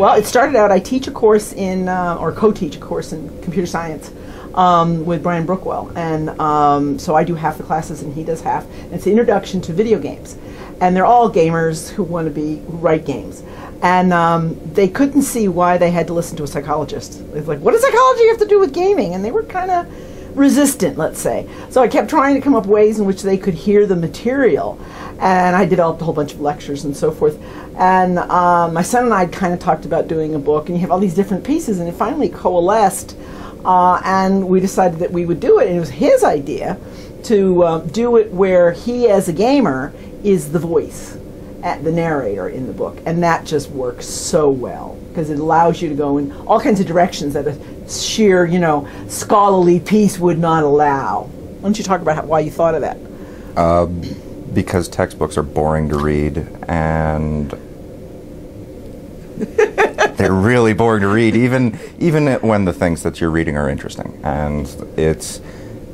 Well, it started out, I teach a course in, or co-teach a course in computer science with Brian Brookwell. And so I do half the classes and he does half. And it's the introduction to video games. And they're all gamers who want to who write games. And they couldn't see why they had to listen to a psychologist. It's like, what does psychology have to do with gaming? And they were kind of resistant, let's say. So I kept trying to come up with ways in which they could hear the material. And I developed a whole bunch of lectures and so forth. And my son and I kind of talked about doing a book, and you have all these different pieces, and it finally coalesced, and we decided that we would do it. And it was his idea to do it where he, as a gamer, is the voice, the narrator in the book. And that just works so well, because it allows you to go in all kinds of directions that a sheer, scholarly piece would not allow. Why don't you talk about why you thought of that? Because textbooks are boring to read, and they're really boring to read, even when the things that you're reading are interesting. And it's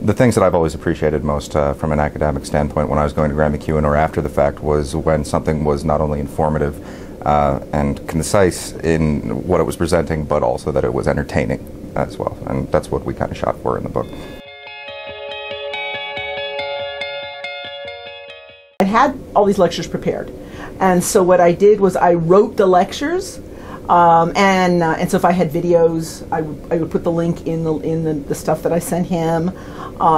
the things that I've always appreciated most from an academic standpoint when I was going to Grant MacEwan or after the fact was when something was not only informative and concise in what it was presenting, but also that it was entertaining as well. And that's what we kind of shot for in the book. I had all these lectures prepared, and so what I did was I wrote the lectures, and so if I had videos, I would put the link in the stuff that I sent him.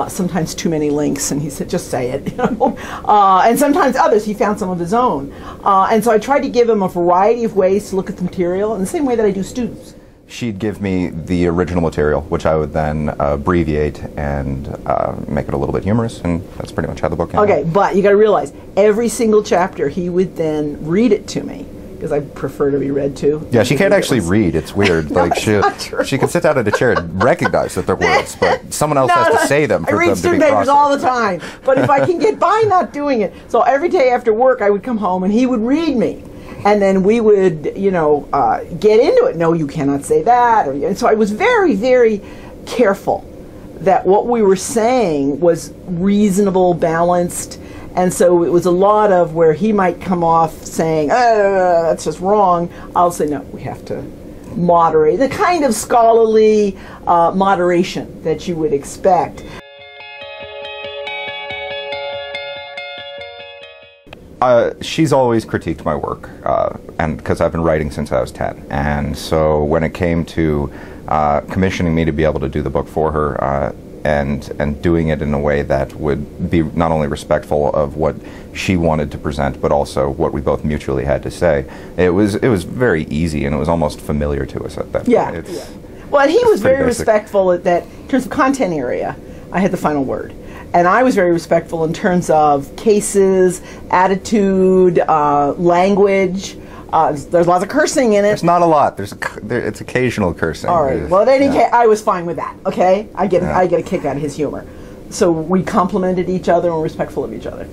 Sometimes too many links, and he said, just say it, and sometimes others, he found some of his own. And so I tried to give him a variety of ways to look at the material in the same way that I do students. She'd give me the original material, which I would then abbreviate and make it a little bit humorous, and that's pretty much how the book came out. Okay, but you got to realize, every single chapter he would then read it to me, because I prefer to be read to. Yeah, she can't actually read. It's weird. No, like she can sit down at a chair and recognize that they're words, but someone else has to say them for them to be processed. I read student papers all the time, but if I can get by not doing it, so every day after work I would come home and he would read me. And then we would, get into it. No, you cannot say that. And so I was very, very careful that what we were saying was reasonable, balanced. And so it was a lot of where he might come off saying, that's just wrong. I'll say, no, we have to moderate. The kind of scholarly moderation that you would expect. She's always critiqued my work, and because I've been writing since I was 10. And so when it came to commissioning me to be able to do the book for her, and doing it in a way that would be not only respectful of what she wanted to present, but also what we both mutually had to say, it was very easy, and it was almost familiar to us at that point. Yeah. Well, and he was very respectful at that. In terms of content area, I had the final word. And I was very respectful in terms of cases, attitude, language. There's lots of cursing in it. There's not a lot. It's occasional cursing. All right. Well, in any case, I was fine with that. Okay, I get a kick out of his humor. So we complimented each other and were respectful of each other.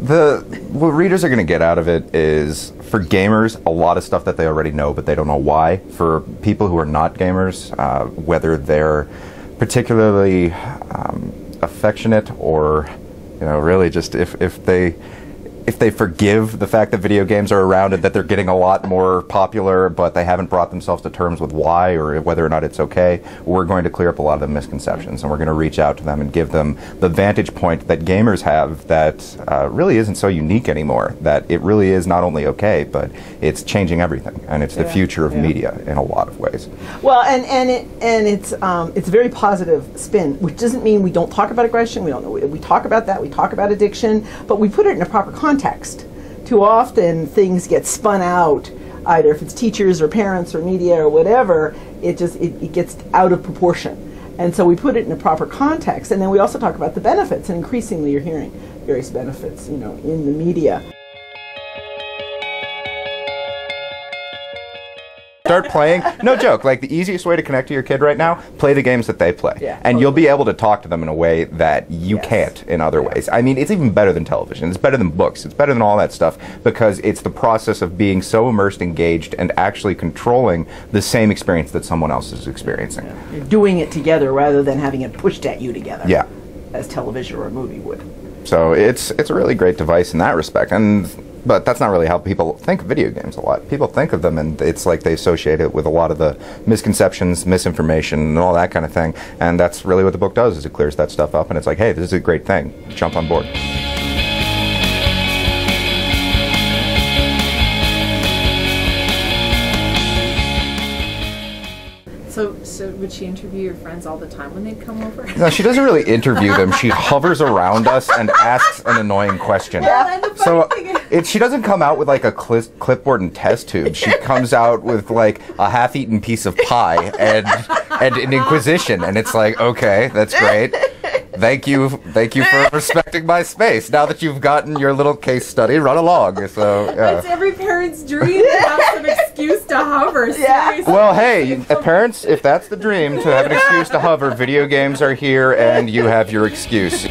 What readers are going to get out of it is, for gamers, a lot of stuff that they already know, but they don't know why. For people who are not gamers, whether they're particularly affectionate or, really just if they forgive the fact that video games are around and that they're getting a lot more popular, but they haven't brought themselves to terms with why or whether or not it's okay, we're going to clear up a lot of the misconceptions, and we're going to reach out to them and give them the vantage point that gamers have that really isn't so unique anymore, that it really is not only okay, but it's changing everything, and it's the future of media in a lot of ways. Well, and it's a very positive spin, which doesn't mean we don't talk about aggression. We talk about that. We talk about addiction, but we put it in a proper context. Too often things get spun out, either if it's teachers or parents or media or whatever, it gets out of proportion. And so we put it in a proper context, and then we also talk about the benefits, and increasingly you're hearing various benefits, in the media. Start playing. No joke. Like, the easiest way to connect to your kid right now, play the games that they play. Yeah, and you'll be able to talk to them in a way that you can't in other ways. I mean, it's even better than television. It's better than books. It's better than all that stuff, because it's the process of being so immersed, engaged, and actually controlling the same experience that someone else is experiencing. You're doing it together rather than having it pushed at you together. Yeah. As television or a movie would. So it's a really great device in that respect. But that's not really how people think of video games a lot. People think of them, and it's like they associate it with a lot of the misconceptions, misinformation, and all that kind of thing. And that's really what the book does, is it clears that stuff up, and it's like, hey, this is a great thing. Jump on board. So would she interview your friends all the time when they'd come over? No, she doesn't really interview them. She hovers around us and asks an annoying question. Yeah, So she doesn't come out with like a clipboard and test tube. She comes out with like a half-eaten piece of pie and an inquisition, and it's like, okay, that's great. Thank you for respecting my space. Now that you've gotten your little case study, run along. So yeah. It's every parent's dream to have some excuse to hover. Seriously. Well, hey, parents, if that's the dream, to have an excuse to hover, video games are here, and you have your excuse.